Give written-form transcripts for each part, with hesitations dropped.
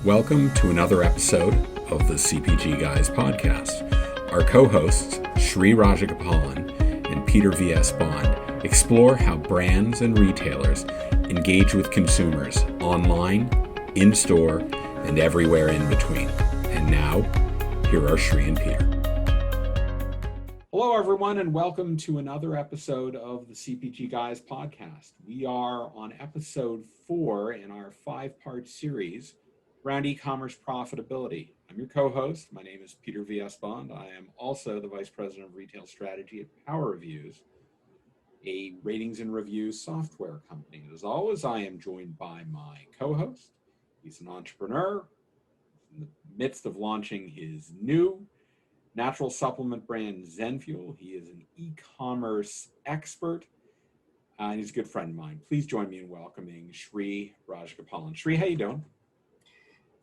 Welcome to another episode of the CPGGUYS podcast. Our co-hosts, Shri Rajagopalan and Peter V.S. Bond, explore how brands and retailers engage with consumers online, in-store, and everywhere in between. And now, here are Shri and Peter. Hello, everyone, and welcome to another episode of the CPGGUYS podcast. We are on episode 4 in our 5-part series around e-commerce profitability. I'm your co-host. My name is Peter V.S. Bond. I am also the Vice President of Retail Strategy at Power Reviews, a ratings and reviews software company. As always, I am joined by my co-host. He's an entrepreneur in the midst of launching his new natural supplement brand, ZenFuel. He is an e-commerce expert, and he's a good friend of mine. Please join me in welcoming Shri Rajagopalan. Shri, how you doing?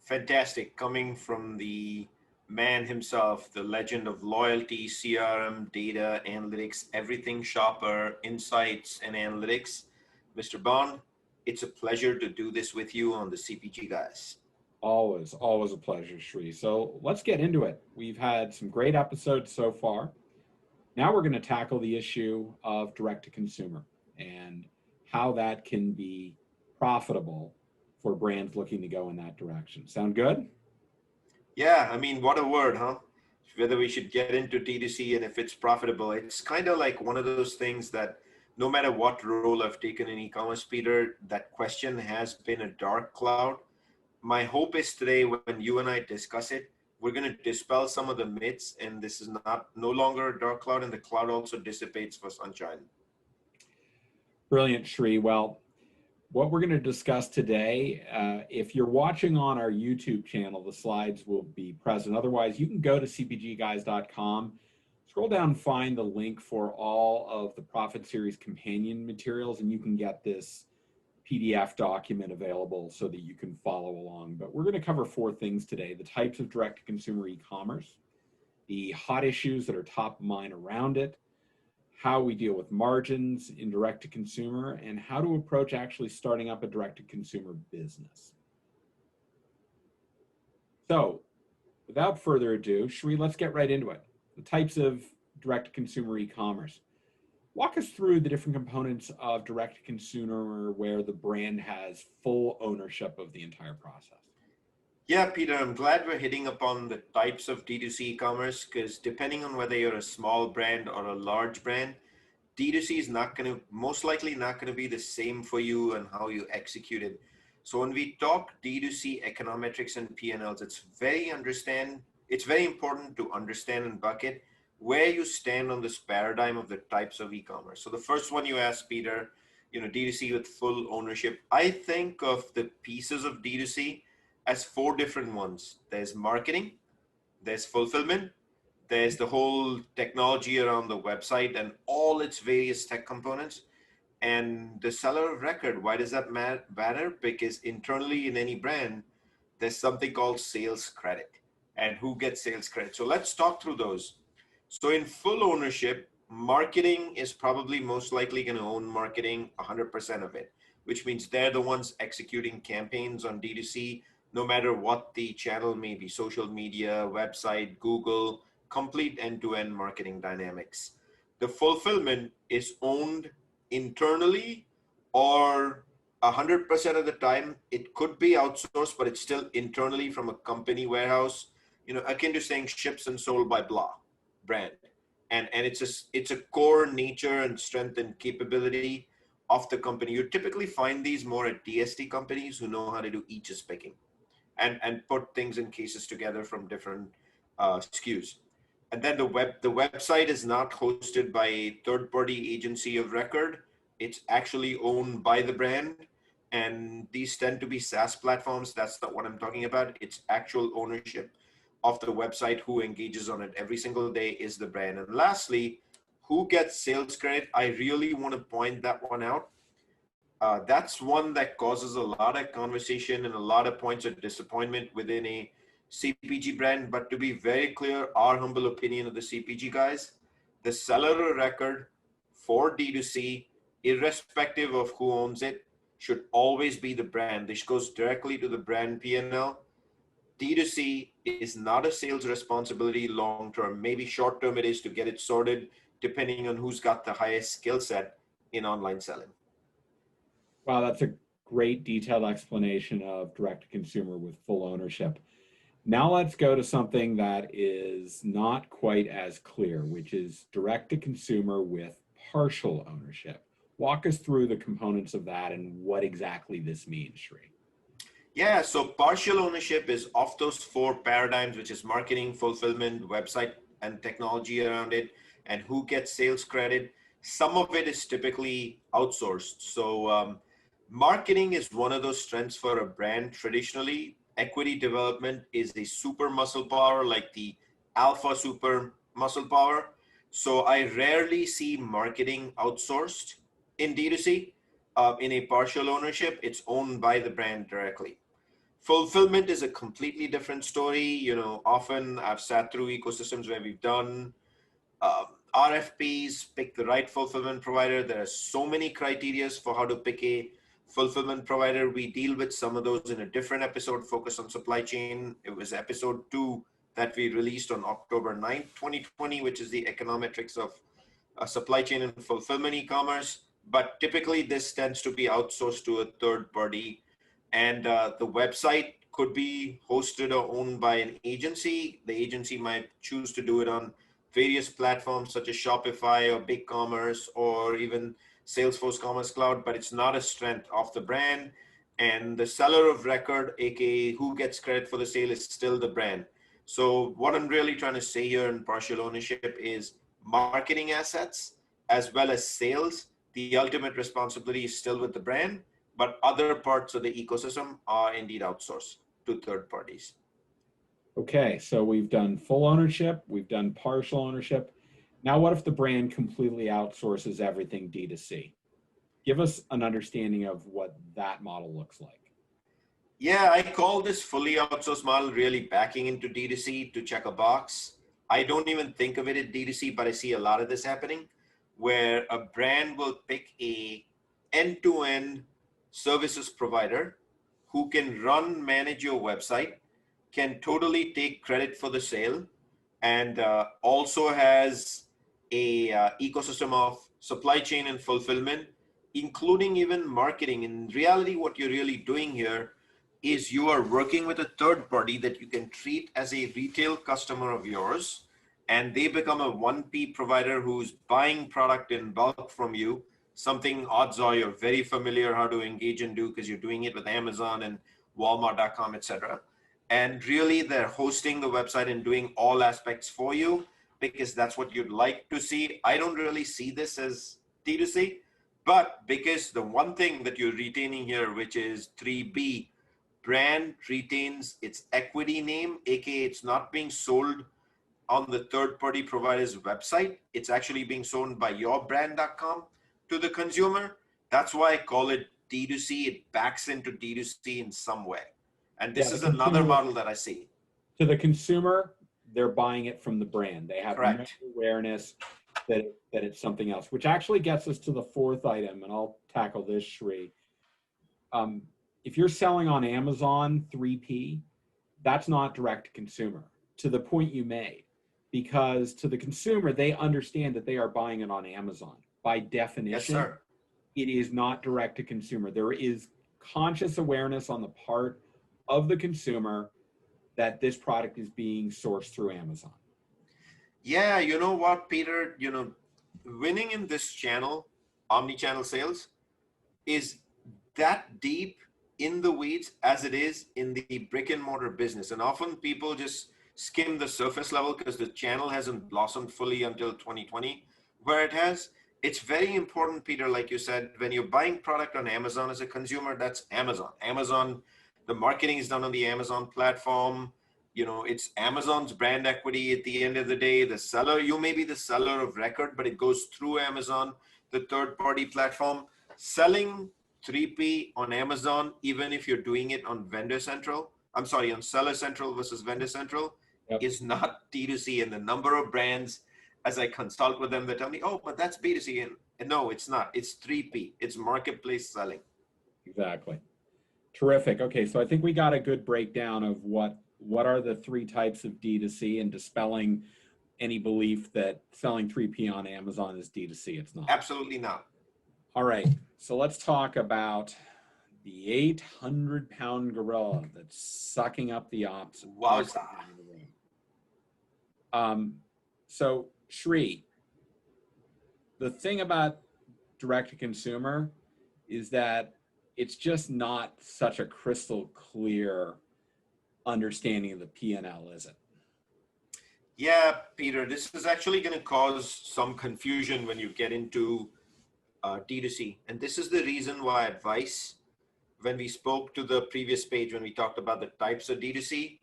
Fantastic. Coming from the man himself, the legend of loyalty, CRM, data, analytics, everything shopper, insights, and analytics. Mr. Bond, it's a pleasure to do this with you on the CPGGUYS. Always a pleasure, Shri. So let's get into it. We've had some great episodes so far. Now we're going to tackle the issue of direct-to-consumer and how that can be profitable for brands looking to go in that direction. Sound good? Yeah, I mean, what a word, huh? Whether we should get into D2C and if it's profitable, it's kind of like one of those things that no matter what role I've taken in e-commerce, Peter, that question has been a dark cloud. My hope is today when you and I discuss it, we're going to dispel some of the myths, and this is no longer a dark cloud, and the cloud also dissipates for sunshine. Brilliant, Shri. Well, what we're going to discuss today, if you're watching on our YouTube channel, the slides will be present. Otherwise, you can go to cpgguys.com, scroll down and find the link for all of the Profit Series companion materials, and you can get this PDF document available so that you can follow along. But we're going to cover 4 things today: the types of direct-to-consumer e-commerce, the hot issues that are top of mind around it, how we deal with margins in direct-to-consumer, and how to approach actually starting up a direct-to-consumer business. So without further ado, Shri, let's get right into it. The types of direct-to-consumer e-commerce. Walk us through the different components of direct-to-consumer where the brand has full ownership of the entire process. Yeah, Peter, I'm glad we're hitting upon the types of D2C e-commerce, because depending on whether you're a small brand or a large brand, D2C is most likely not going to be the same for you and how you execute it. So when we talk D2C econometrics and P&Ls, it's very important to understand and bucket where you stand on this paradigm of the types of e-commerce. So the first one you asked, Peter, D2C with full ownership. I think of the pieces of D2C as 4 different ones. There's marketing, there's fulfillment, there's the whole technology around the website and all its various tech components, and the seller of record. Why does that matter? Because internally in any brand, there's something called sales credit, and who gets sales credit. So let's talk through those. So in full ownership, marketing is probably most likely going to own marketing 100% of it, which means they're the ones executing campaigns on D2C, no matter what the channel may be: social media, website, Google, complete end-to-end marketing dynamics. The fulfillment is owned internally, or 100% of the time it could be outsourced, but it's still internally from a company warehouse, akin to saying ships and sold by blah brand. And it's a core nature and strength and capability of the company. You typically find these more at DSD companies who know how to do each picking and put things in cases together from different SKUs. And then the website is not hosted by a third-party agency of record. It's actually owned by the brand. And these tend to be SaaS platforms. That's not what I'm talking about. It's actual ownership of the website. Who engages on it every single day is the brand. And lastly, who gets sales credit? I really want to point that one out. That's one that causes a lot of conversation and a lot of points of disappointment within a CPG brand. But to be very clear, our humble opinion of the CPGGUYS, the seller of record for D2C, irrespective of who owns it, should always be the brand. This goes directly to the brand P&L. D2C is not a sales responsibility long term. Maybe short term it is to get it sorted, depending on who's got the highest skill set in online selling. Wow, that's a great detailed explanation of direct to consumer with full ownership. Now let's go to something that is not quite as clear, which is direct to consumer with partial ownership. Walk us through the components of that and what exactly this means, Sri. Yeah, so partial ownership is of those four paradigms, which is marketing, fulfillment, website, and technology around it, and who gets sales credit. Some of it is typically outsourced. So marketing is one of those strengths for a brand. Traditionally, equity development is a super muscle power, like the alpha super muscle power. So I rarely see marketing outsourced in D2C. In a partial ownership, it's owned by the brand directly. Fulfillment is a completely different story. Often I've sat through ecosystems where we've done RFPs, pick the right fulfillment provider. There are so many criterias for how to pick a fulfillment provider. We deal with some of those in a different episode focused on supply chain. It was episode 2 that we released on October 9th, 2020, which is the econometrics of supply chain and fulfillment e-commerce. But typically this tends to be outsourced to a third party. And the website could be hosted or owned by an agency. The agency might choose to do it on various platforms such as Shopify or BigCommerce or even Salesforce Commerce Cloud, but it's not a strength of the brand. And the seller of record, aka who gets credit for the sale, is still the brand. So what I'm really trying to say here in partial ownership is marketing assets as well as sales. The ultimate responsibility is still with the brand, but other parts of the ecosystem are indeed outsourced to third parties. Okay, so we've done full ownership, we've done partial ownership. Now, what if the brand completely outsources everything D2C? Give us an understanding of what that model looks like. Yeah, I call this fully outsourced model really backing into D2C to check a box. I don't even think of it as D2C, but I see a lot of this happening where a brand will pick a end-to-end services provider who can manage your website, can totally take credit for the sale, and also has a ecosystem of supply chain and fulfillment, including even marketing. In reality, what you're really doing here is you are working with a third party that you can treat as a retail customer of yours, and they become a 1P provider who's buying product in bulk from you, something odds are you're very familiar how to engage and do because you're doing it with Amazon and Walmart.com, etc. And really they're hosting the website and doing all aspects for you because that's what you'd like to see. I don't really see this as D2C, but because the one thing that you're retaining here, which is 3B, brand retains its equity name, aka it's not being sold on the third party provider's website. It's actually being sold by yourbrand.com to the consumer. That's why I call it D2C. It backs into D2C in some way. And this is another model that I see. To the consumer, they're buying it from the brand. They have no awareness that it's something else, which actually gets us to the fourth item, and I'll tackle this, Sri. If you're selling on Amazon 3P, that's not direct to consumer, to the point you made, because to the consumer, they understand that they are buying it on Amazon. By definition, it is not direct to consumer. There is conscious awareness on the part of the consumer that this product is being sourced through Amazon. Yeah, you know what, Peter, winning in this channel, omni-channel sales, is that deep in the weeds as it is in the brick and mortar business. And often people just skim the surface level because the channel hasn't blossomed fully until 2020, where it has. It's very important, Peter, like you said, when you're buying product on Amazon as a consumer, that's Amazon. Amazon, the marketing is done on the Amazon platform. It's Amazon's brand equity at the end of the day. The seller, you may be the seller of record, but it goes through Amazon, the third party platform. Selling 3P on Amazon, even if you're doing it on on Seller Central versus Vendor Central, is not D2C. And the number of brands, as I consult with them, they tell me, oh, but that's B2C. And no, it's not. It's 3P. It's marketplace selling. Exactly. Terrific. Okay, so I think we got a good breakdown of what what are the three types of D2C, and dispelling any belief that selling 3P on Amazon is D2C. It's not. Absolutely not. All right, so let's talk about the 800-pound gorilla that's sucking up the ops. Wowza. So Shri, the thing about direct-to-consumer is that it's just not such a crystal clear understanding of the P&L, is it? Yeah, Peter, this is actually going to cause some confusion when you get into D2C. And this is the reason why advice, when we spoke to the previous page, when we talked about the types of D2C,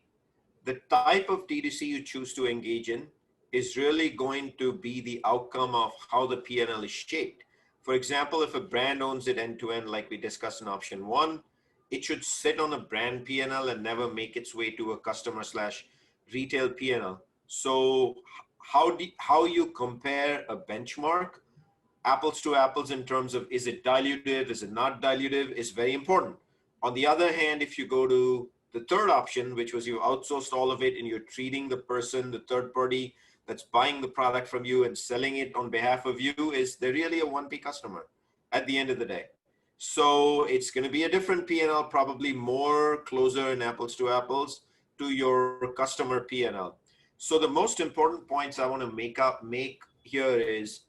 the type of D2C you choose to engage in is really going to be the outcome of how the P&L is shaped. For example, if a brand owns it end to end, like we discussed in option one, it should sit on a brand P&L and never make its way to a customer slash retail P&L. So how you compare a benchmark, apples to apples, in terms of is it dilutive, is it not dilutive, is very important. On the other hand, if you go to the third option, which was you outsourced all of it and you're treating the person, the third party that's buying the product from you and selling it on behalf of you, is they're really a 1P customer at the end of the day. So it's going to be a different P&L, probably more closer in apples to apples to your customer P&L. So the most important points I want to make here is,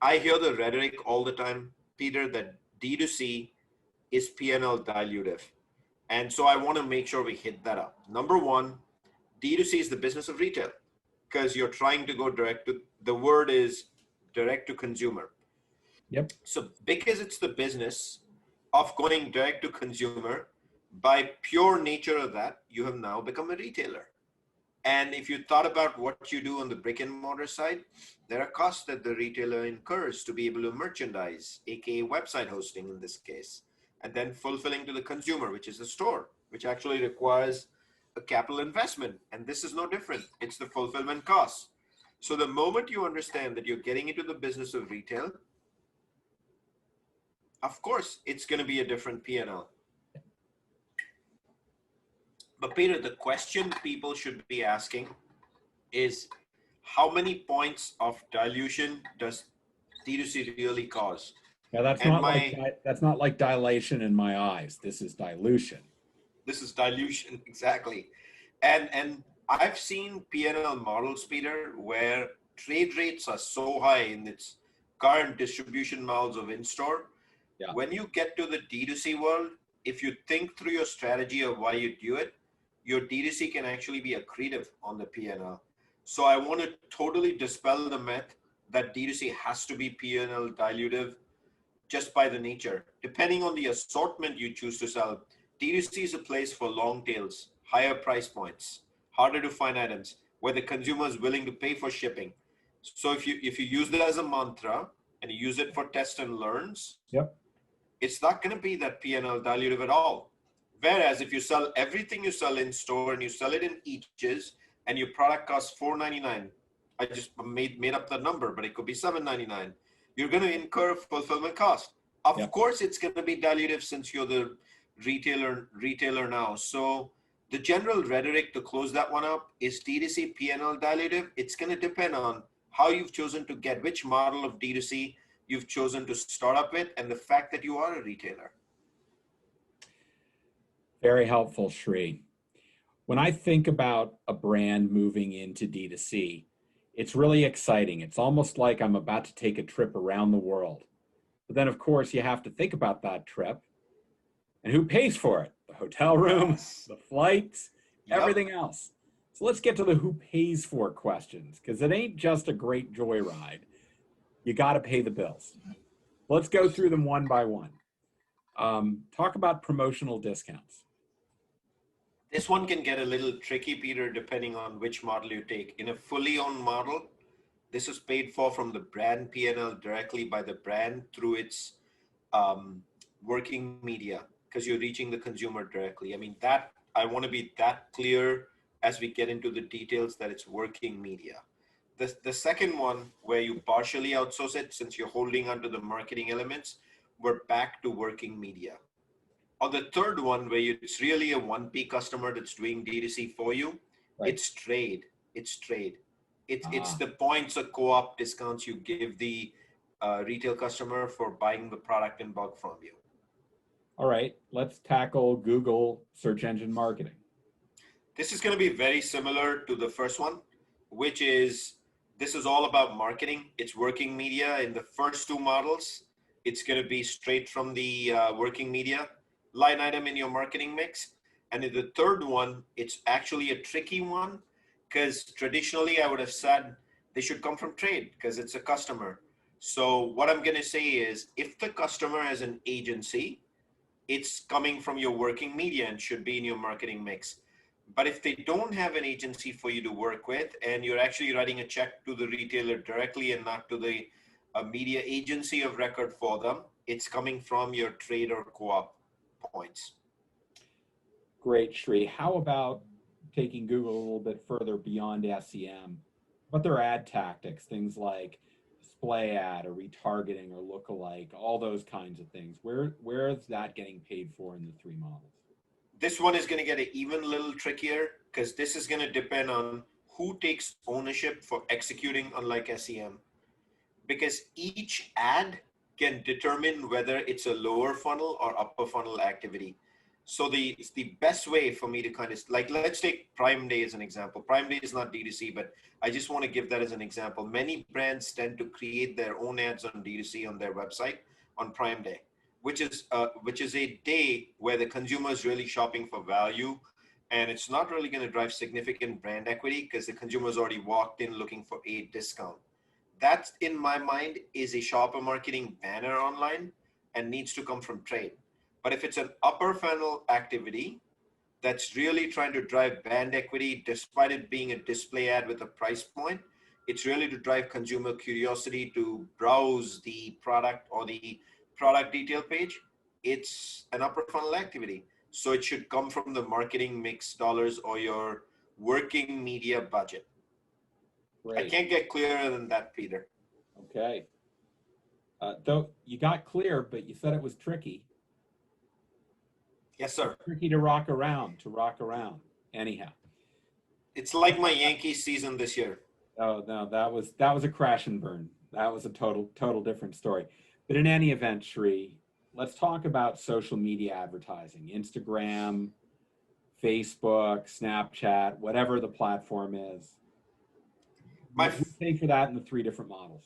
I hear the rhetoric all the time, Peter, that D2C is P&L dilutive. And so I want to make sure we hit that up. Number one, D2C is the business of retail, because you're trying to go direct to, the word is direct to consumer. Yep. So because it's the business of going direct to consumer, by pure nature of that, you have now become a retailer. And if you thought about what you do on the brick and mortar side, there are costs that the retailer incurs to be able to merchandise, aka website hosting in this case, and then fulfilling to the consumer, which is the store, which actually requires a capital investment. And this is no different. It's the fulfillment costs. So the moment you understand that you're getting into the business of retail, of course, it's going to be a different P&L. But Peter, the question people should be asking is, how many points of dilution does D2C really cause? Yeah, that's not like dilation in my eyes. This is dilution. This is dilution, exactly. And I've seen P&L models, Peter, where trade rates are so high in its current distribution models of in-store. Yeah. When you get to the D2C world, if you think through your strategy of why you do it, your D2C can actually be accretive on the P&L. So I want to totally dispel the myth that D2C has to be P&L dilutive just by the nature. Depending on the assortment you choose to sell, D2C is a place for long tails, higher price points, harder to find items, where the consumer is willing to pay for shipping. So if you use that as a mantra and you use it for test and learns, yep, it's not going to be that P&L dilutive at all. Whereas if you sell everything you sell in store and you sell it in eaches and your product costs $4.99, I just made up the number, but it could be $7.99. You're going to incur fulfillment cost. Of course, it's going to be dilutive since you're the retailer now. So the general rhetoric to close that one up is D2C P&L dilutive. It's going to depend on how you've chosen to get, which model of D2C you've chosen to start up with, and the fact that you are a retailer. Very helpful, Shri. When I think about a brand moving into D2C, it's really exciting. It's almost like I'm about to take a trip around the world. But then, of course, you have to think about that trip. And who pays for it? The hotel room, the flights, everything else. So let's get to the who pays for questions, because it ain't just a great joyride. You got to pay the bills. Let's go through them one by one. Talk about promotional discounts. This one can get a little tricky, Peter, depending on which model you take. In a fully owned model, this is paid for from the brand P&L directly by the brand through its working media, because you're reaching the consumer directly. I mean, that I want to be that clear as we get into the details that it's working media. The second one, where you partially outsource it, since you're holding onto the marketing elements, we're back to working media. On the third one, where it's really a 1P customer that's doing D2C for you, Right. it's trade. It's trade. It's Ah, the points or co-op discounts you give the retail customer for buying the product in bulk from you. all right. Let's tackle Google search engine marketing. This is going to be very similar to the first one, which is this is all about marketing. It's working media. In the first two models, it's going to be straight from the working media line item in your marketing mix. And in the third one, it's actually a tricky one because traditionally I would have said they should come from trade because it's a customer. So what I'm going to say is if the customer has an agency, it's coming from your working media and should be in your marketing mix. But if they don't have an agency for you to work with and you're actually writing a check to the retailer directly and not to the media agency of record for them, it's coming from your trade or co-op points. Great, Shri. How about taking Google a little bit further beyond SEM? But their ad tactics, things like display ad or retargeting or lookalike, all those kinds of things. Where is that getting paid for in the three models? This one is going to get an even little trickier because this is going to depend on who takes ownership for executing, unlike SEM. Because each ad can determine whether it's a lower funnel or upper funnel activity. So the best way for me to kind of like, let's take Prime Day as an example. Prime Day is not D2C, but I just want to give that as an example. Many brands tend to create their own ads on D2C on their website on Prime Day, which is a day where the consumer is really shopping for value, and it's not really going to drive significant brand equity because the consumer's already walked in looking for a discount. That, in my mind, is a shopper marketing banner online and needs to come from trade. But if it's an upper funnel activity that's really trying to drive brand equity, despite it being a display ad with a price point, it's really to drive consumer curiosity to browse the product or the product detail page. It's an upper funnel activity. So it should come from the marketing mix dollars or your working media budget. I Great. can't get clearer than that, Peter. Okay. Though you got clear, but you said it was tricky. Yes, sir. Tricky to rock around, Anyhow. It's like my Yankees season this year. Oh no, that was a crash and burn. That was a total different story. But in any event, Shri, let's talk about social media advertising, Instagram, Facebook, Snapchat, whatever the platform is. My What do you pay for that in the three different models?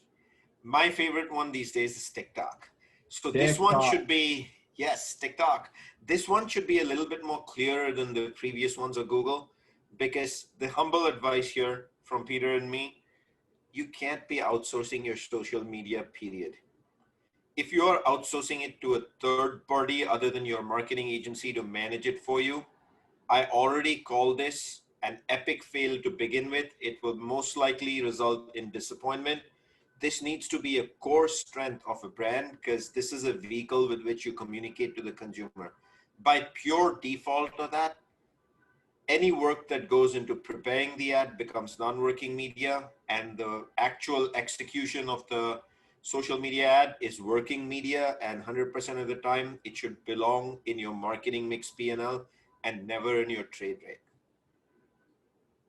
my favorite one these days is TikTok. So this one TikTok. should be, yes, TikTok. This one should be a little bit more clearer than the previous ones of Google, because the humble advice here from Peter and me, you can't be outsourcing your social media, period. If you are outsourcing it to a third party other than your marketing agency to manage it for you, I already call this an epic fail to begin with. It will most likely result in disappointment. This needs to be a core strength of a brand because this is a vehicle with which you communicate to the consumer. By pure default of that, any work that goes into preparing the ad becomes non-working media, and the actual execution of the social media ad is working media, and 100% of the time it should belong in your marketing mix P&L and never in your trade rate.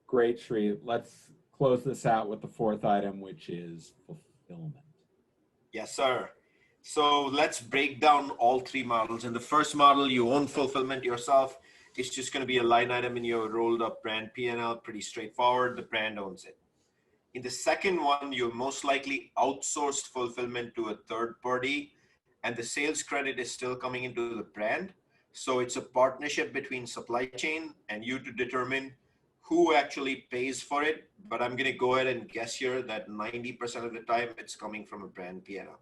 Great, Shri. Let's close this out with the fourth item, which is fulfillment. Yes, sir. So let's break down all three models. In the first model, you own fulfillment yourself. It's just going to be a line item in your rolled up brand P&L, pretty straightforward. The brand owns it. In the second one, you most likely outsourced fulfillment to a third party, and the sales credit is still coming into the brand. So it's a partnership between supply chain and you to determine who actually pays for it. But I'm going to go ahead and guess here that 90% of the time it's coming from a brand P&L.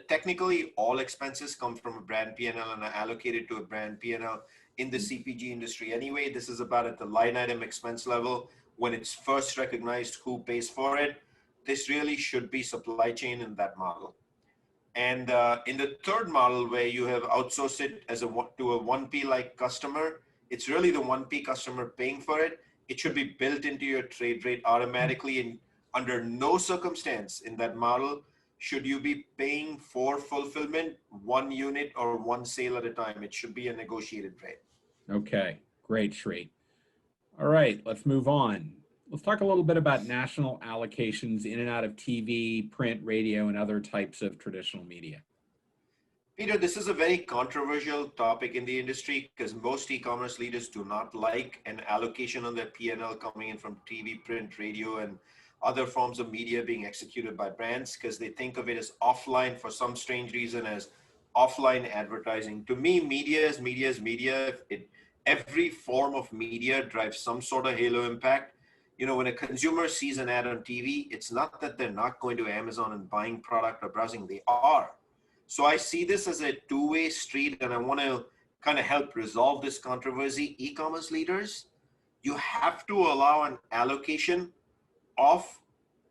Technically, all expenses come from a brand P&L and are allocated to a brand P&L in the CPG industry. Anyway, this is about at the line item expense level. When it's first recognized who pays for it, this really should be supply chain in that model. And in the third model, where you have outsourced it as to a 1P like customer, it's really the 1P customer paying for it. It should be built into your trade rate automatically, and under no circumstance in that model should you be paying for fulfillment, one unit or one sale at a time? It should be a negotiated rate. Okay, great, Sri. All right, let's move on. Let's talk a little bit about national allocations in and out of TV, print, radio, and other types of traditional media. Peter, this is a very controversial topic in the industry because most e-commerce leaders do not like an allocation on their P&L coming in from TV, print, radio, and other forms of media being executed by brands because they think of it as offline for some strange reason as offline advertising. To me, media is media is media. Every form of media drives some sort of halo impact. You know, when a consumer sees an ad on TV, it's not that they're not going to Amazon and buying product or browsing, they are. So I see this as a two-way street, and I want to kind of help resolve this controversy. E-commerce leaders, you have to allow an allocation of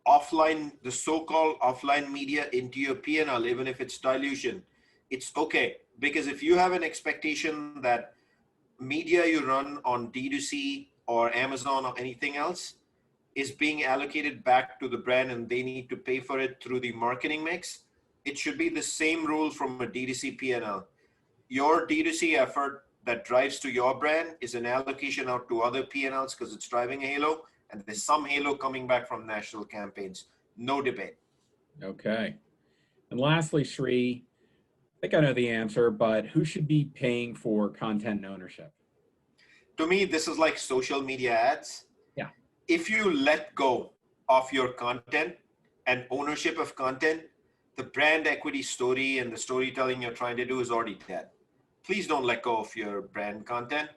offline, the so-called offline media into your P&L, even if it's dilution. It's okay, because if you have an expectation that media you run on D2C or Amazon or anything else is being allocated back to the brand and they need to pay for it through the marketing mix, it should be the same rule from a D2C P&L. Your D2C effort that drives to your brand is an allocation out to other P&Ls because it's driving a halo, and there's some halo coming back from national campaigns. No debate. Okay. And lastly, Sri, I think I know the answer, but who should be paying for content and ownership? To me, this is like social media ads. Yeah. If you let go of your content and ownership of content, the brand equity story and the storytelling you're trying to do is already dead. Please don't let go of your brand content.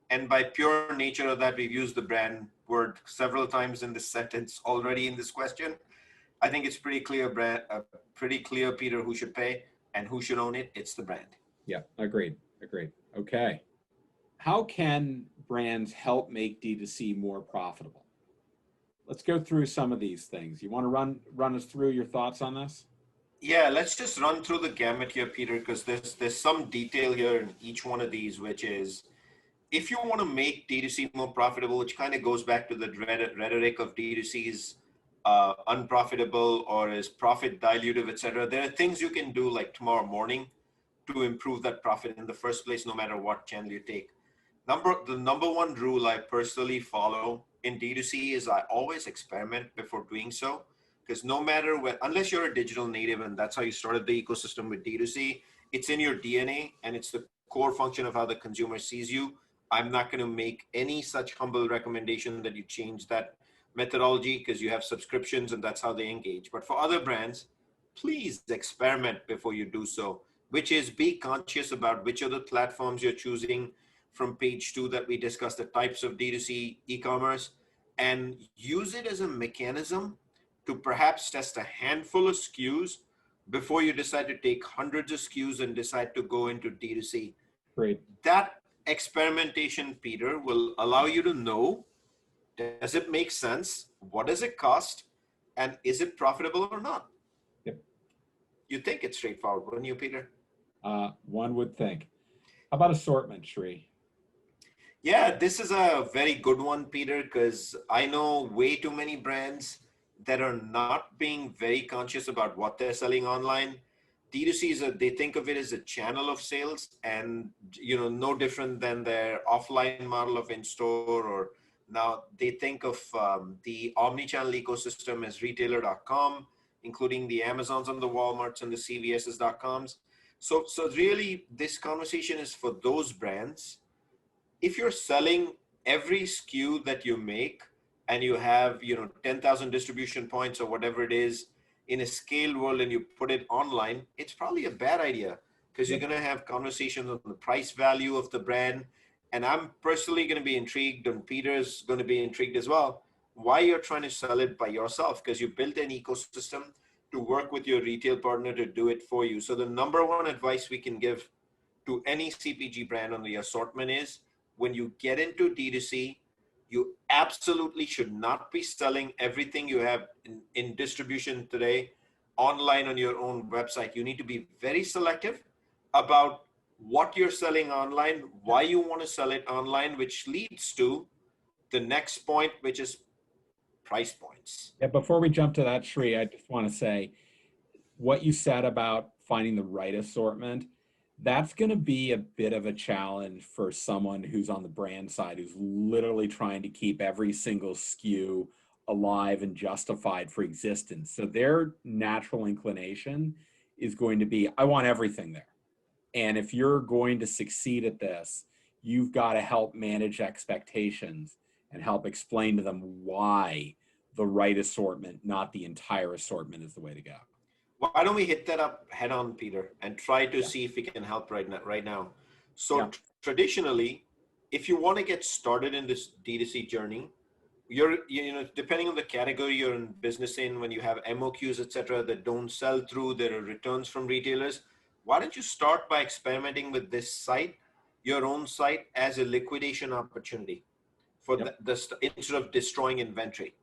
And by pure nature of that, we've used the brand word several times in this sentence already in this question. I think it's pretty clear, Peter, who should pay and who should own it. It's the brand. Yeah, agreed. Okay. How can brands help make D2C more profitable? Let's go through some of these things. You want to run us through your thoughts on this? Yeah, let's just run through the gamut here, Peter, because there's some detail here in each one of these, which is if you want to make D2C more profitable, which kind of goes back to the rhetoric of D2C's unprofitable or is profit dilutive, etc. There are things you can do like tomorrow morning to improve that profit in the first place, no matter what channel you take. The number one rule I personally follow in D2C is I always experiment before doing so. Because no matter what, unless you're a digital native and that's how you started the ecosystem with D2C, it's in your DNA and it's the core function of how the consumer sees you. I'm not going to make any such humble recommendation that you change that methodology because you have subscriptions and that's how they engage. But for other brands, please experiment before you do so, which is be conscious about which are the platforms you're choosing from page 2 that we discussed, the types of D2C e-commerce, and use it as a mechanism to perhaps test a handful of SKUs before you decide to take hundreds of SKUs and decide to go into D2C. Great. That experimentation, Peter, will allow you to know, does it make sense? What does it cost? And is it profitable or not? Yep. You think it's straightforward, wouldn't you, Peter? One would think. How about assortment, Sri? Yeah, this is a very good one, Peter, because I know way too many brands that are not being very conscious about what they're selling online. D2C is they think of it as a channel of sales, and no different than their offline model of in-store, or now they think of the omni-channel ecosystem as retailer.com, including the Amazons and the Walmarts and the CVS's.coms. So really this conversation is for those brands. If you're selling every SKU that you make and you have 10,000 distribution points or whatever it is in a scaled world and you put it online, it's probably a bad idea because you're going to have conversations on the price value of the brand. And I'm personally going to be intrigued, and Peter's going to be intrigued as well, why you're trying to sell it by yourself, because you built an ecosystem to work with your retail partner to do it for you. So the number one advice we can give to any CPG brand on the assortment is when you get into D2C, you absolutely should not be selling everything you have in distribution today online on your own website. You need to be very selective about what you're selling online, why you want to sell it online, which leads to the next point, which is price points. Yeah, before we jump to that, Sri, I just want to say, what you said about finding the right assortment, that's going to be a bit of a challenge for someone who's on the brand side, who's literally trying to keep every single SKU alive and justified for existence. So their natural inclination is going to be, I want everything there. And if you're going to succeed at this, you've got to help manage expectations and help explain to them why the right assortment, not the entire assortment, is the way to go. Why don't we hit that up head on, Peter, and try to Yeah. see if we can help right now. So Yeah. traditionally, if you want to get started in this D2C journey, depending on the category you're in business in, when you have MOQs, etc., that don't sell through, there are returns from retailers. Why don't you start by experimenting with this site, your own site, as a liquidation opportunity for Yep. instead of destroying inventory?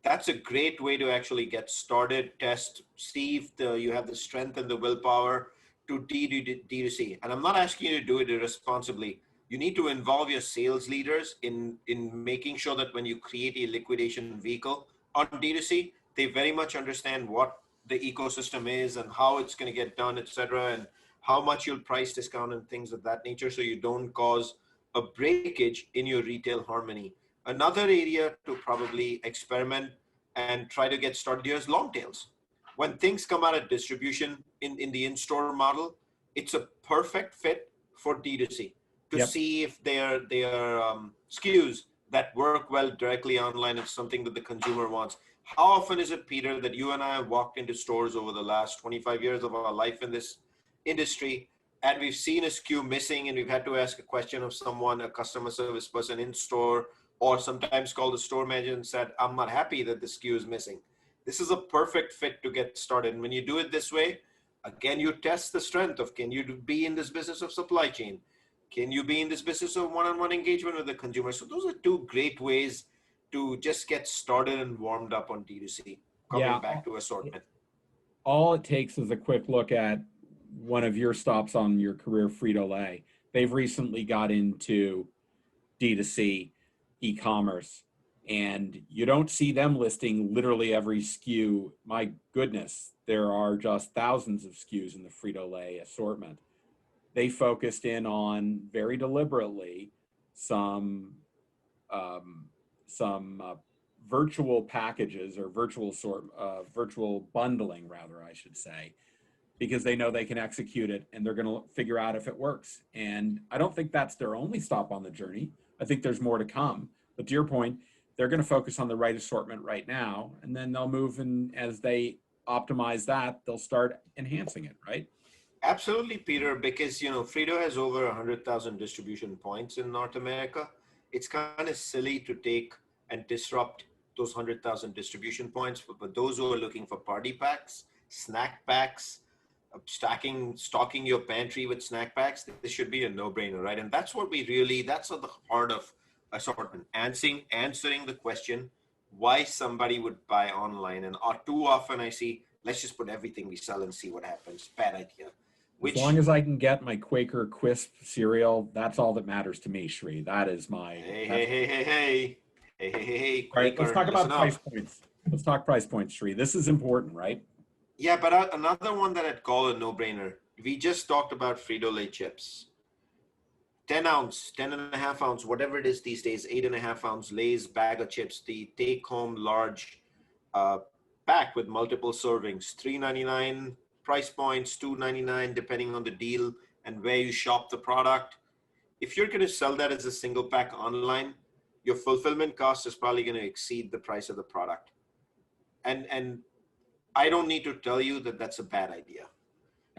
That's a great way to actually get started, test, see if you have the strength and the willpower to D2C. And I'm not asking you to do it irresponsibly. You need to involve your sales leaders in making sure that when you create a liquidation vehicle on D2C, they very much understand what the ecosystem is and how it's going to get done, etc., and how much you'll price discount and things of that nature, so you don't cause a breakage in your retail harmony. Another area to probably experiment and try to get started here is long tails. When things come out of distribution in the in-store model, it's a perfect fit for D2C to Yep. see if their SKUs that work well directly online is something that the consumer wants. How often is it, Peter, that you and I have walked into stores over the last 25 years of our life in this industry, and we've seen a SKU missing, and we've had to ask a question of someone, a customer service person in store, or sometimes call the store manager and said, I'm not happy that the SKU is missing. This is a perfect fit to get started. And when you do it this way, again, you test the strength of, can you be in this business of supply chain? Can you be in this business of one-on-one engagement with the consumer? So those are two great ways to just get started and warmed up on D2C. Coming Yeah. back to assortment. All it takes is a quick look at one of your stops on your career, FritoLay. They've recently got into D2C e-commerce, and you don't see them listing literally every SKU. My goodness, there are just thousands of SKUs in the FritoLay assortment. They focused in on very deliberately some um, virtual packages, or virtual bundling, rather, I should say, because they know they can execute it and they're going to figure out if it works. And I don't think that's their only stop on the journey. I think there's more to come. But to your point, they're going to focus on the right assortment right now, and then they'll move, and as they optimize that, they'll start enhancing it, right? Absolutely, Peter, because Frito has over 100,000 distribution points in North America. It's kind of silly to take and disrupt those 100,000 distribution points, but those who are looking for party packs, snack packs, stocking your pantry with snack packs, this should be a no-brainer, right? And that's that's at the heart of assortment, answering the question why somebody would buy online. And too often I see, let's just put everything we sell and see what happens. Bad idea. As long Which, as I can get my Quaker Quisp cereal, that's all that matters to me, Shri. That is my. hey, That's, hey, hey, hey, hey, hey, hey, hey, hey, all right, let's Quaker, talk listen about price up. points. Let's talk price points, Shri. This is important, right? Yeah, but another one that I'd call a no-brainer. We just talked about Frito-Lay chips. 10 ounce, 10.5 ounce, whatever it is these days, 8.5 ounce Lay's bag of chips, the take home large uh, pack with multiple servings, $3.99 price points, $2.99 depending on the deal and where you shop the product. If you're going to sell that as a single pack online, your fulfillment cost is probably going to exceed the price of the product. And I don't need to tell you that that's a bad idea.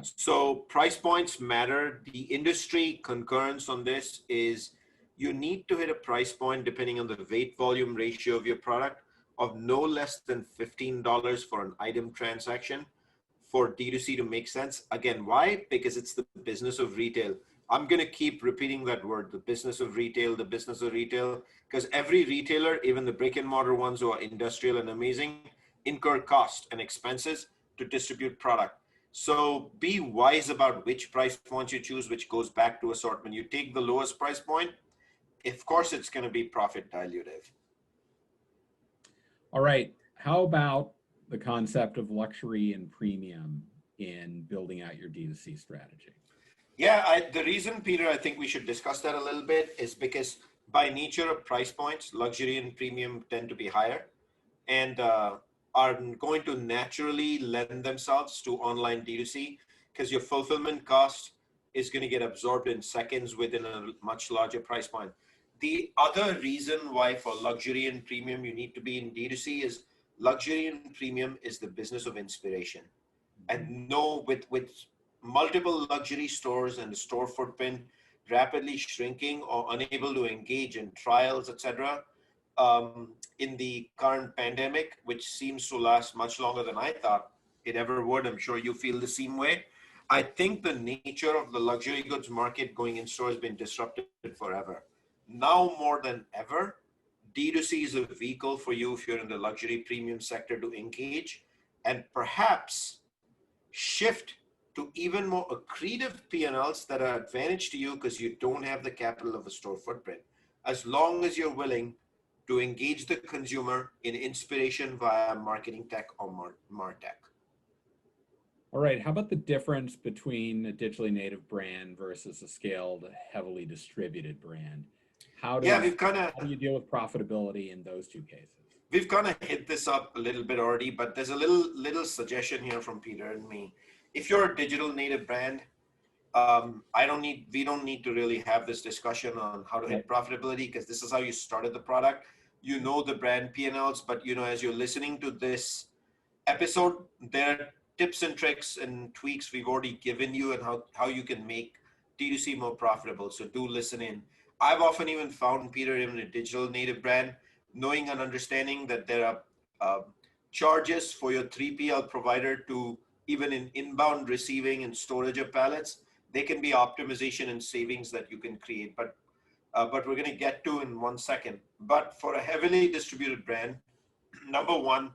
So price points matter. The industry concurrence on this is you need to hit a price point depending on the weight volume ratio of your product of no less than $15 for an item transaction for D2C to make sense. Again, why? Because it's the business of retail. I'm going to keep repeating that word, the business of retail, the business of retail, because every retailer, even the brick and mortar ones who are industrial and amazing, incur cost and expenses to distribute product. So be wise about which price point you choose, which goes back to assortment. You take the lowest price point, of course, it's going to be profit dilutive. All right. How about the concept of luxury and premium? in building out your D2C strategy? Yeah, the reason, Peter, I think we should discuss that a little bit is because by nature of price points, luxury and premium tend to be higher and are going to naturally lend themselves to online D2C because your fulfillment cost is going to get absorbed in seconds within a much larger price point. The other reason why for luxury and premium you need to be in D2C is luxury and premium is the business of inspiration. And no, with multiple luxury stores and the store footprint rapidly shrinking or unable to engage in trials, etc., in the current pandemic, which seems to last much longer than I thought it ever would. I'm sure you feel the same way. I think the nature of the luxury goods market going in store has been disrupted forever. Now more than ever, D2C is a vehicle for you if you're in the luxury premium sector to engage and perhaps shift to even more accretive P&Ls that are advantage to you because you don't have the capital of a store footprint. As long as you're willing to engage the consumer in inspiration via marketing tech or martech. All right, how about the difference between a digitally native brand versus a scaled, heavily distributed brand? Yeah, How do you deal with profitability in those two cases? we've kind of hit this up a little bit already, but there's a little suggestion here from Peter and me. If you're a digital native brand, we don't need to really have this discussion on how to hit profitability because this is how you started the product. You know the brand P&Ls, but as you're listening to this episode, there are tips and tricks and tweaks we've already given you and how you can make D2C more profitable. So do listen in. I've often even found, Peter, even a digital native brand, knowing and understanding that there are charges for your 3PL provider to even in inbound receiving and storage of pallets, they can be optimization and savings that you can create. But we're going to get to in 1 second. But for a heavily distributed brand, number one,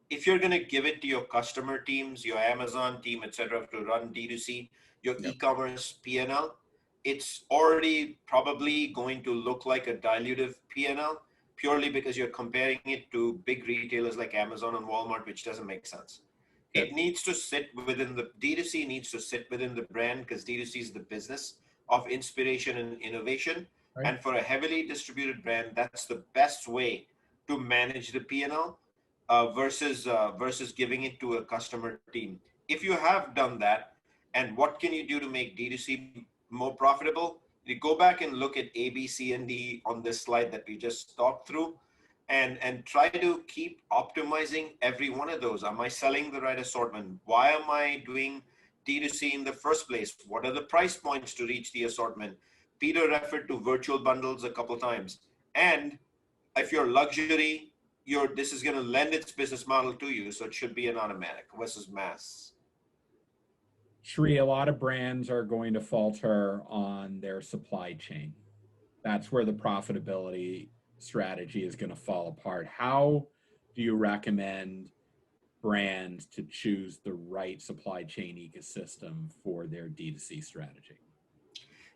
if you're going to give it to your customer teams, your Amazon team, etc., to run D2C, your e-commerce P&L, it's already probably going to look like a dilutive P&L purely because you're comparing it to big retailers like Amazon and Walmart, which doesn't make sense. It needs to sit within the D2C needs to sit within the brand because D2C is the business of inspiration and innovation. Right. And for a heavily distributed brand, that's the best way to manage the P&L versus giving it to a customer team. If you have done that, and what can you do to make D2C more profitable? You go back and look at A, B, C, and D on this slide that we just talked through, and try to keep optimizing every one of those. Am I selling the right assortment? Why am I doing D2C in the first place? What are the price points to reach the assortment? Peter referred to virtual bundles a couple times. And if you're luxury, this is going to lend its business model to you, so it should be an automatic versus mass. Shri, a lot of brands are going to falter on their supply chain. That's where the profitability strategy is going to fall apart. How do you recommend brands to choose the right supply chain ecosystem for their D2C strategy?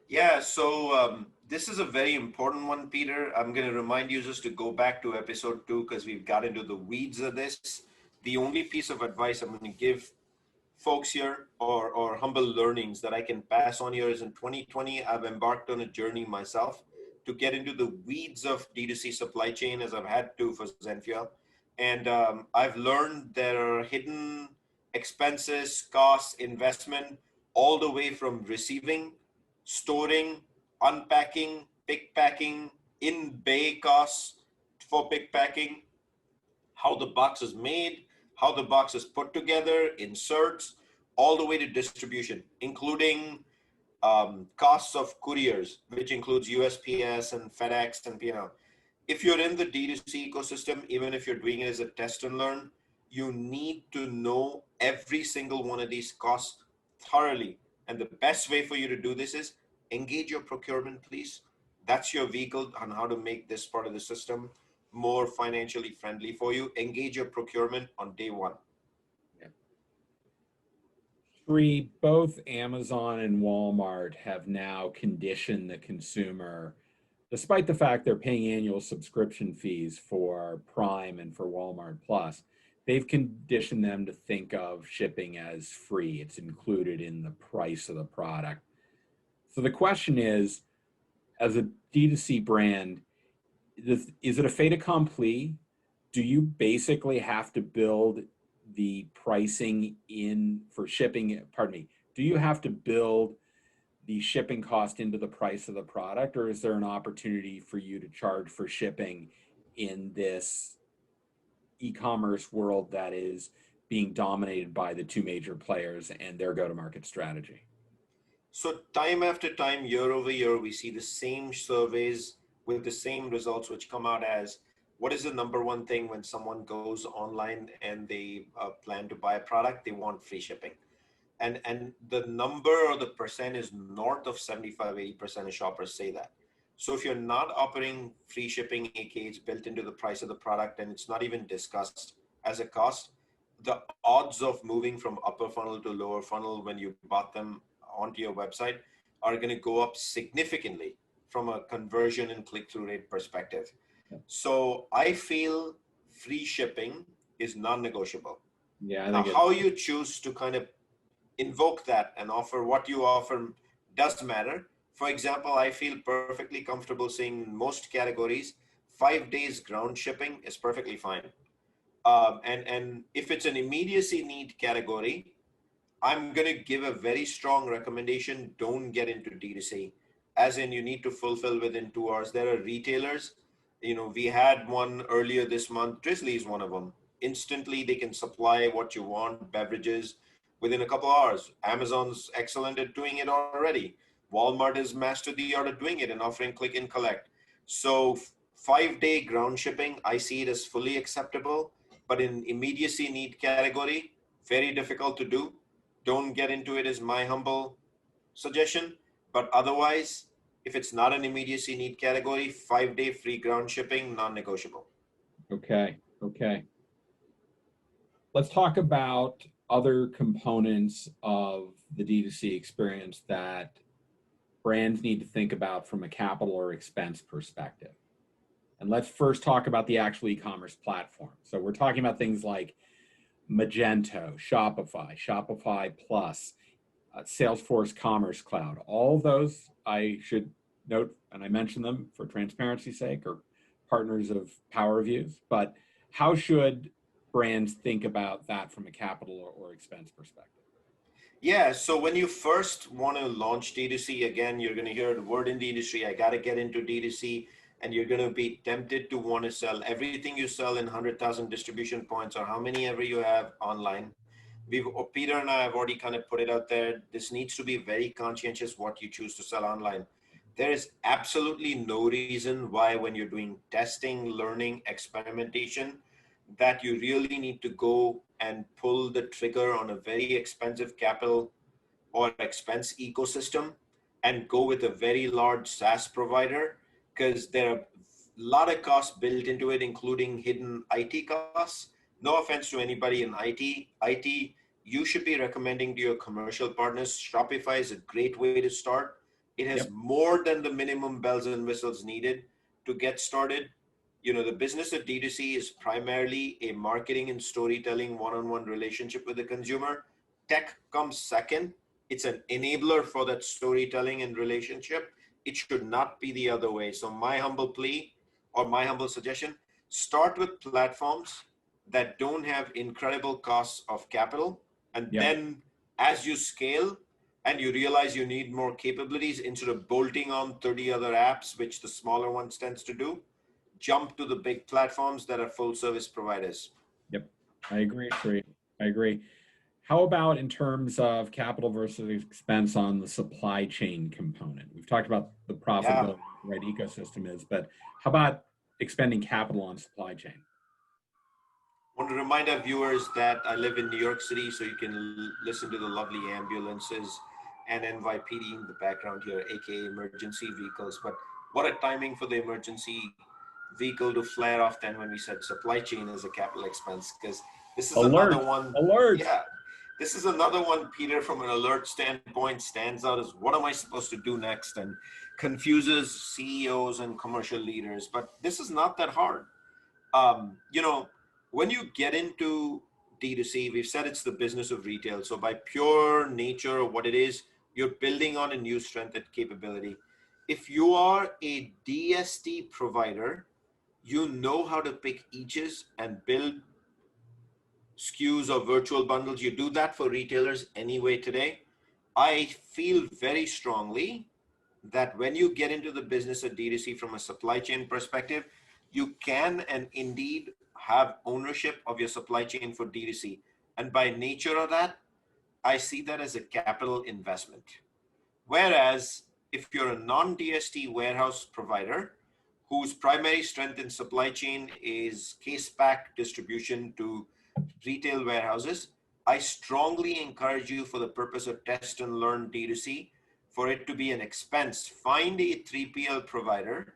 Yeah, so this is a very important one, Peter. I'm going to remind users to go back to episode 2 because we've got into the weeds of this. The only piece of advice I'm going to give folks here or humble learnings that I can pass on here is in 2020, I've embarked on a journey myself to get into the weeds of D2C supply chain as I've had to for Zenfuel. And I've learned there are hidden expenses, costs, investment, all the way from receiving, storing, unpacking, pick packing, in bay costs for pick packing, how the box is made, how the box is put together, inserts, all the way to distribution, including costs of couriers, which includes USPS and FedEx and If you're in the D2C ecosystem, even if you're doing it as a test and learn, you need to know every single one of these costs thoroughly. And the best way for you to do this is engage your procurement, please. That's your vehicle on how to make this part of the system more financially friendly for you. Engage your procurement on day one. Three, both Amazon and Walmart have now conditioned the consumer, despite the fact they're paying annual subscription fees for Prime and for Walmart Plus, they've conditioned them to think of shipping as free. It's included in the price of the product. So the question is, as a D2C brand, is it a fait accompli? Do you basically have to build the pricing in for shipping? Pardon me. Do you have to build the shipping cost into the price of the product, or is there an opportunity for you to charge for shipping in this e-commerce world that is being dominated by the two major players and their go-to-market strategy? So time after time, year over year, we see the same surveys with the same results, which come out as what is the number one thing when someone goes online and they plan to buy a product? They want free shipping. And the number or the percent is north of 75-80% of shoppers say that. So if you're not offering free shipping, aka it's built into the price of the product and it's not even discussed as a cost, the odds of moving from upper funnel to lower funnel when you bought them onto your website are going to go up significantly from a conversion and click-through rate perspective. So I feel free shipping is non-negotiable. Yeah, now how you choose to kind of invoke that and offer what you offer does matter. For example, I feel perfectly comfortable saying in most categories, 5 days ground shipping is perfectly fine. And if it's an immediacy need category, I'm going to give a very strong recommendation. Don't get into D2C, as in you need to fulfill within 2 hours. There are retailers, we had one earlier this month. Drizzly is one of them. Instantly, they can supply what you want, beverages, within a couple hours. Amazon's excellent at doing it already. Walmart has mastered the art of doing it and offering click and collect. So 5-day ground shipping, I see it as fully acceptable, but in immediacy need category, very difficult to do. Don't get into it is my humble suggestion, but otherwise, if it's not an immediacy need category, 5-day free ground shipping, non-negotiable. Okay. Let's talk about other components of the D2C experience that brands need to think about from a capital or expense perspective. And let's first talk about the actual e-commerce platform. So we're talking about things like Magento, Shopify Plus, Salesforce Commerce Cloud. All of those, I should note, and I mention them for transparency's sake, are partners of Power Reviews. But how should brands think about that from a capital or expense perspective? Yeah, so when you first want to launch D2C, again, you're going to hear the word in the industry, I got to get into D2C, and you're going to be tempted to want to sell everything you sell in 100,000 distribution points or how many ever you have online. Peter and I have already kind of put it out there. This needs to be very conscientious what you choose to sell online. There is absolutely no reason why when you're doing testing, learning, experimentation, that you really need to go and pull the trigger on a very expensive capital or expense ecosystem and go with a very large SaaS provider, because there are a lot of costs built into it, including hidden IT costs. No offense to anybody in IT, you should be recommending to your commercial partners. Shopify is a great way to start. It has more than the minimum bells and whistles needed to get started. The business of D2C is primarily a marketing and storytelling one-on-one relationship with the consumer. Tech comes second. It's an enabler for that storytelling and relationship. It should not be the other way. So my humble plea or my humble suggestion, start with platforms that don't have incredible costs of capital. And then as you scale and you realize you need more capabilities, instead of bolting on 30 other apps, which the smaller ones tends to do, jump to the big platforms that are full service providers. Yep, I agree, Sri. I agree. How about in terms of capital versus expense on the supply chain component? We've talked about the profitability, right, ecosystem is, but how about expending capital on supply chain? I want to remind our viewers that I live in New York City, so you can listen to the lovely ambulances and NYPD in the background here, aka emergency vehicles. But what a timing for the emergency vehicle to flare off then when we said supply chain as a capital expense, because this is another one. Yeah, this is another one, Peter, from an alert standpoint, stands out as what am I supposed to do next, and confuses CEOs and commercial leaders. But this is not that hard. when you get into D2C, we've said it's the business of retail. So by pure nature of what it is, you're building on a new strength and capability. If you are a DST provider, you know how to pick eaches and build SKUs or virtual bundles. You do that for retailers anyway today. I feel very strongly that when you get into the business of D2C from a supply chain perspective, you can and indeed have ownership of your supply chain for D2C. And by nature of that, I see that as a capital investment. Whereas if you're a non-DST warehouse provider whose primary strength in supply chain is case pack distribution to retail warehouses, I strongly encourage you, for the purpose of test and learn D2C, for it to be an expense. Find a 3PL provider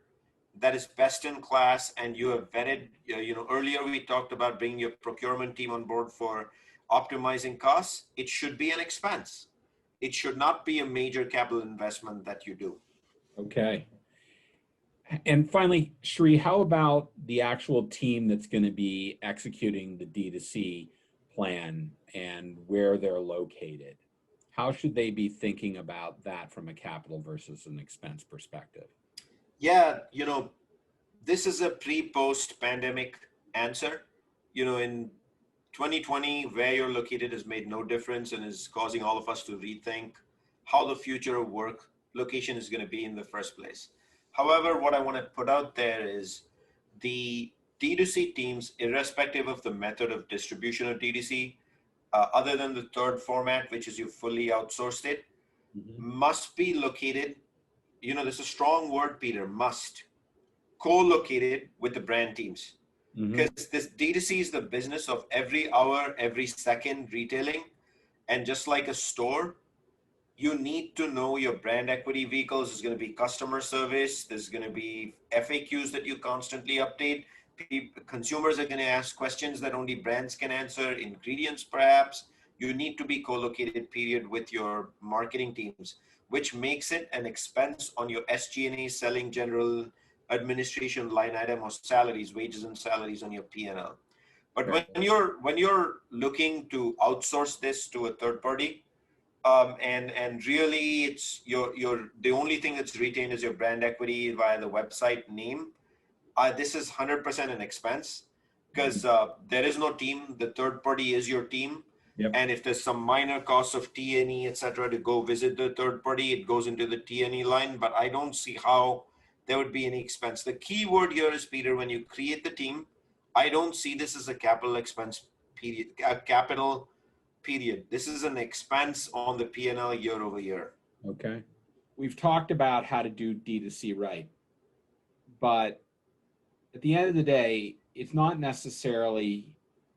that is best in class and you have vetted. Earlier we talked about bringing your procurement team on board for optimizing costs. It should be an expense. It should not be a major capital investment that you do. Okay. And finally, Shri, how about the actual team that's going to be executing the D2C plan and where they're located? How should they be thinking about that from a capital versus an expense perspective? Yeah, this is a pre-post pandemic answer. In 2020, where you're located has made no difference and is causing all of us to rethink how the future of work location is going to be in the first place. However, what I want to put out there is the D2C teams, irrespective of the method of distribution of D2C, other than the third format, which is you fully outsourced it, must be located. There's a strong word, Peter, must, co-located with the brand teams. Because this D2C is the business of every hour, every second retailing. And just like a store, you need to know your brand equity vehicles. There's going to be customer service. There's going to be FAQs that you constantly update. Consumers are going to ask questions that only brands can answer. Ingredients, perhaps. You need to be co-located, period, with your marketing teams, which makes it an expense on your SG&A, selling, general, administration line item, or salaries, wages and salaries on your P&L. But when you're looking to outsource this to a third party, and really it's your the only thing that's retained is your brand equity via the website name, this is 100% an expense, because there is no team. The third party is your team. Yep. And if there's some minor costs of T&E, etc., to go visit the third party, it goes into the T&E line. But I don't see how there would be any expense. The key word here is, Peter, when you create the team, I don't see this as a capital expense period, This is an expense on the P&L year over year. Okay. We've talked about how to do D2C right, but at the end of the day, it's not necessarily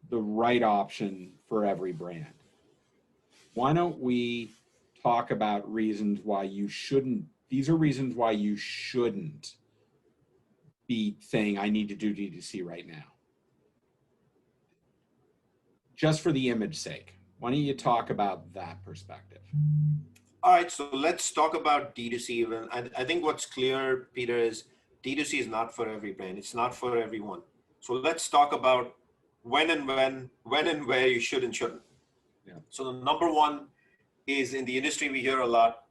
the right option for every brand. Why don't we talk about reasons why you shouldn't? These are reasons why you shouldn't be saying, I need to do D2C right now, just for the image sake. Why don't you talk about that perspective? All right, so let's talk about D2C. I think what's clear, Peter, is D2C is not for every brand. It's not for everyone. So let's talk about when and where you should and shouldn't. Yeah. So the number one is, in the industry, we hear a lot,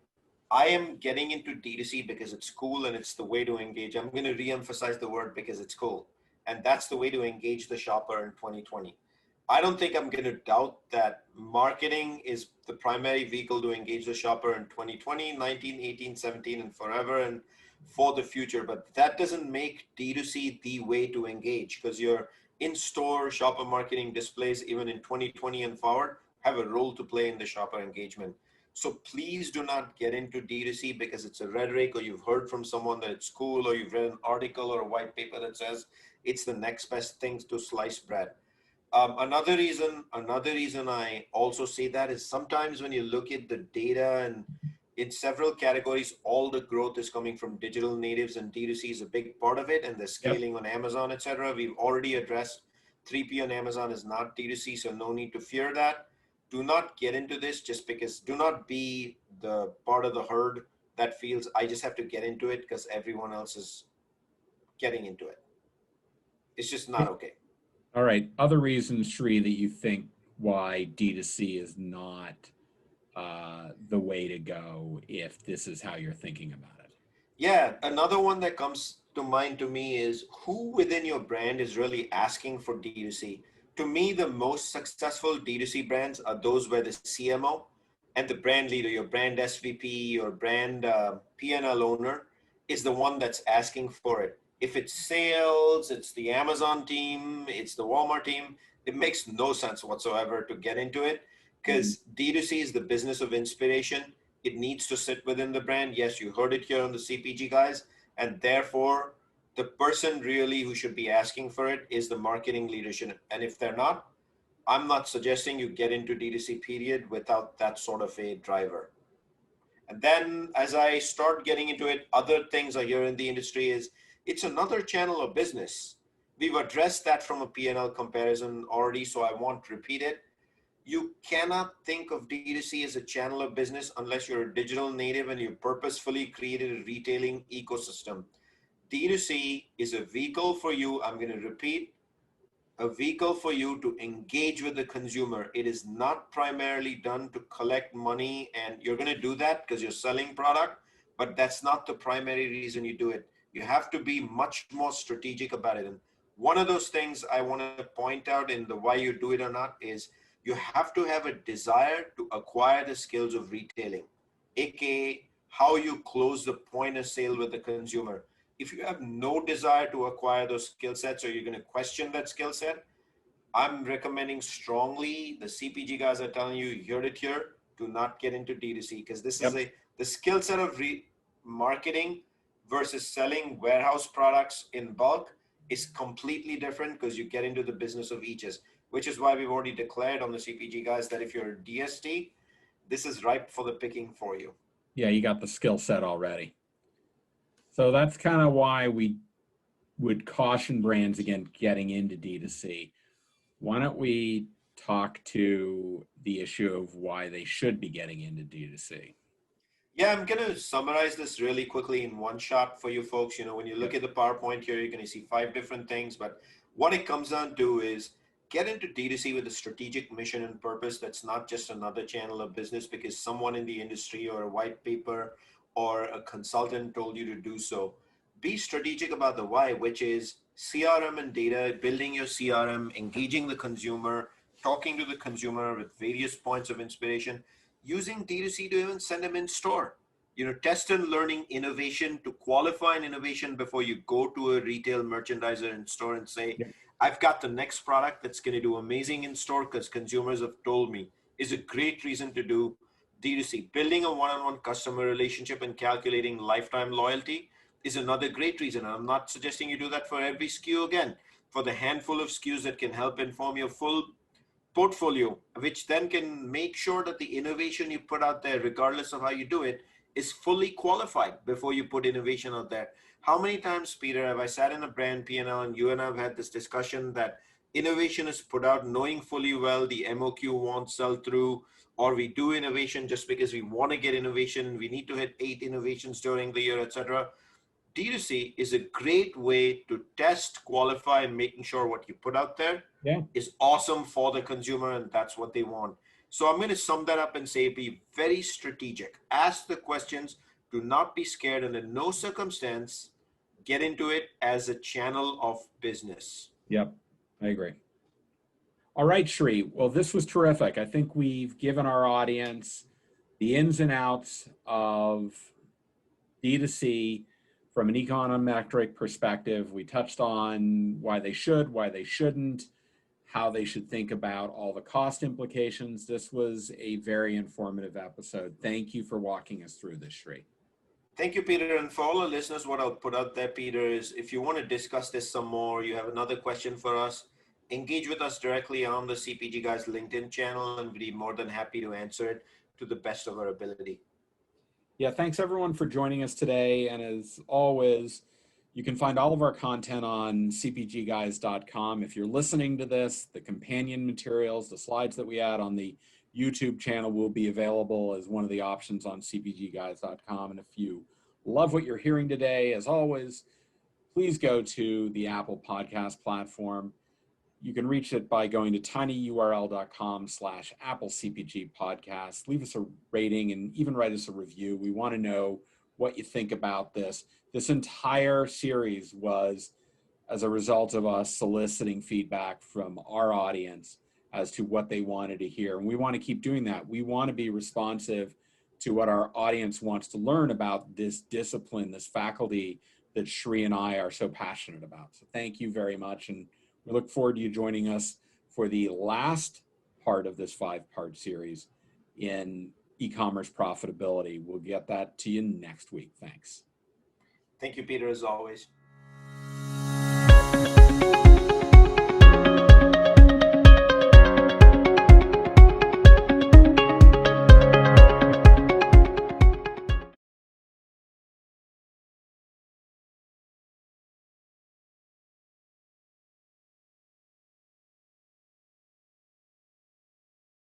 I am getting into D2C because it's cool and it's the way to engage. I'm going to re-emphasize the word because it's cool. And that's the way to engage the shopper in 2020. I don't think I'm going to doubt that marketing is the primary vehicle to engage the shopper in 2020, 19, 18, 17, and forever, and for the future. But that doesn't make D2C the way to engage, because your in-store shopper marketing displays, even in 2020 and forward, have a role to play in the shopper engagement. So please do not get into D2C because it's a rhetoric, or you've heard from someone that it's cool, or you've read an article or a white paper that says it's the next best thing to sliced bread. Another reason I also say that is, sometimes when you look at the data, and in several categories, all the growth is coming from digital natives, and D2C is a big part of it, and the scaling on Amazon, etc. We've already addressed 3P on Amazon is not D2C, so no need to fear that. Do not get into this just because, do not be the part of the herd that feels I just have to get into it because everyone else is getting into it. It's just not okay. All right. Other reasons, Sri, that you think why D2C is not the way to go if this is how you're thinking about it. Yeah, another one that comes to mind to me is who within your brand is really asking for D2C. To me, the most successful D2C brands are those where the CMO and the brand leader, your brand SVP or brand P&L owner, is the one that's asking for it. If it's sales, it's the Amazon team, it's the Walmart team, it makes no sense whatsoever to get into it because D2C is the business of inspiration. It needs to sit within the brand. Yes, you heard it here on the CPG guys. And therefore, the person really who should be asking for it is the marketing leadership. And if they're not, I'm not suggesting you get into D2C period without that sort of a driver. And then as I start getting into it, other things I hear in the industry is it's another channel of business. We've addressed that from a P&L comparison already, so I won't repeat it. You cannot think of D2C as a channel of business unless you're a digital native and you purposefully created a retailing ecosystem. D2C is a vehicle for you. I'm going to repeat, a vehicle for you to engage with the consumer. It is not primarily done to collect money, and you're going to do that because you're selling product, but that's not the primary reason you do it. You have to be much more strategic about it. And one of those things I want to point out in the why you do it or not is you have to have a desire to acquire the skills of retailing, aka how you close the point of sale with the consumer. If you have no desire to acquire those skill sets or you're going to question that skill set, I'm recommending strongly, the CPG guys are telling you, you heard it here, to not get into D2C because this is Yep. the skill set of marketing versus selling warehouse products in bulk is completely different because you get into the business of eaches, which is why we've already declared on the CPG guys that if you're a DST, this is ripe for the picking for you. Yeah, you got the skill set already. So that's kind of why we would caution brands against getting into D2C. Why don't we talk to the issue of why they should be getting into D2C? Yeah, I'm going to summarize this really quickly in one shot for you folks. You know, when you look Yep. at the PowerPoint here, you're going to see 5 different things, but what it comes down to is get into D2C with a strategic mission and purpose that's not just another channel of business because someone in the industry or a white paper or a consultant told you to do so. Be strategic about the why, which is CRM and data, building your CRM, engaging the consumer, talking to the consumer with various points of inspiration, using D2C to even send them in store. You know, test and learning innovation to qualify an innovation before you go to a retail merchandiser in store and say, Yep. I've got the next product that's going to do amazing in store because consumers have told me, is a great reason to do D2C. Building a one-on-one customer relationship and calculating lifetime loyalty is another great reason. And I'm not suggesting you do that for every SKU again. For the handful of SKUs that can help inform your full portfolio, which then can make sure that the innovation you put out there, regardless of how you do it, is fully qualified before you put innovation out there. How many times, Peter, have I sat in a brand P&L and you and I have had this discussion that innovation is put out knowing fully well the MOQ won't sell through, or we do innovation just because we want to get innovation, we need to hit 8 innovations during the year, etc. D2C is a great way to test, qualify, and making sure what you put out there Yeah. is awesome for the consumer and that's what they want. So I'm going to sum that up and say be very strategic. Ask the questions. Do not be scared, and in no circumstance get into it as a channel of business. Yep. I agree. All right, Sri. Well, this was terrific. I think we've given our audience the ins and outs of D2C from an econometric perspective. We touched on why they should, why they shouldn't, how they should think about all the cost implications. This was a very informative episode. Thank you for walking us through this, Sri. Thank you, Peter. And for all our listeners, what I'll put out there, Peter, is if you want to discuss this some more, you have another question for us, engage with us directly on the CPG Guys LinkedIn channel, and we'd be more than happy to answer it to the best of our ability. Yeah, thanks everyone for joining us today. And as always, you can find all of our content on cpgguys.com. If you're listening to this, the companion materials, the slides that we add on the YouTube channel will be available as one of the options on cpgguys.com. And if you love what you're hearing today, as always, please go to the Apple Podcast platform. You can reach it by going to tinyurl.com/AppleCPG podcast. Leave us a rating and even write us a review. We want to know what you think about this. This entire series was as a result of us soliciting feedback from our audience as to what they wanted to hear. And we want to keep doing that. We want to be responsive to what our audience wants to learn about this discipline, this faculty that Shri and I are so passionate about. So thank you very much. And we look forward to you joining us for the last part of this 5-part series in e-commerce profitability. We'll get that to you next week. Thanks. Thank you, Peter, as always.